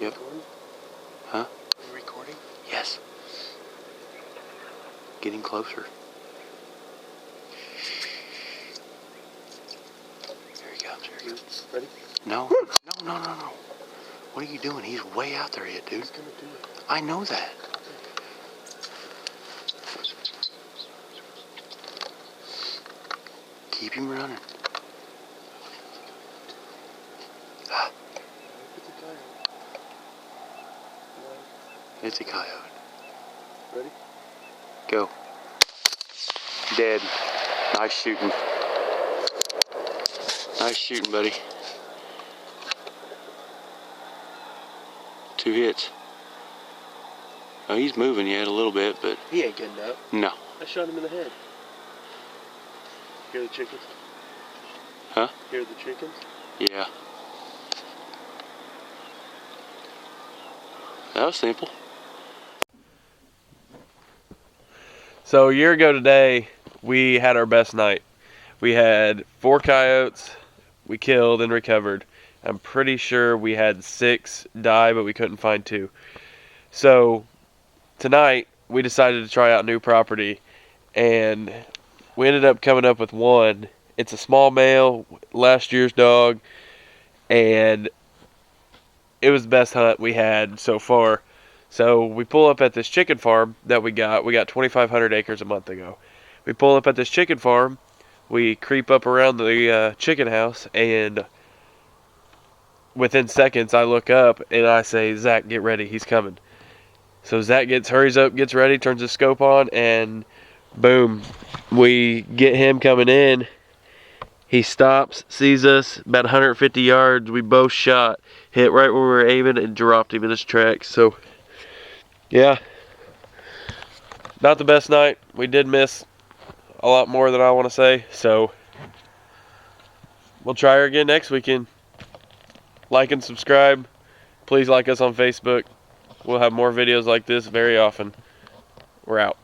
Yep. Huh? Are you recording? Yes. Getting closer. Here he comes. Here he comes. Ready? No. No. What are you doing? He's way out there yet, dude. He's gonna do it. I know that. Keep him running. Ah. It's a coyote. Ready? Go. Dead. Nice shooting. Nice shooting, buddy. 2 hits. Oh, he's moving yet a little bit, but He ain't getting up. no. I shot him in the head. Hear the chickens? Huh? Hear the chickens? Yeah. That was simple. So a year ago today, we had our best night. We had 4 coyotes we killed and recovered. I'm pretty sure we had 6 die, but we couldn't find 2. So tonight, we decided to try out new property, and we ended up coming up with one. It's a small male, last year's dog, and it was the best hunt we had so far. So we pull up at this chicken farm that we got. We got 2,500 acres a month ago. We pull up at this chicken farm. We creep up around the chicken house, and within seconds, I look up and I say, "Zach, get ready. He's coming." So Zach hurries up, gets ready, turns his scope on, and boom, we get him coming in. He stops, sees us, about 150 yards. We both shot, hit right where we were aiming, and dropped him in his tracks. So, yeah, not the best night. We did miss a lot more than I want to say. So, we'll try her again next weekend. Like and subscribe. Please like us on Facebook. We'll have more videos like this very often. We're out.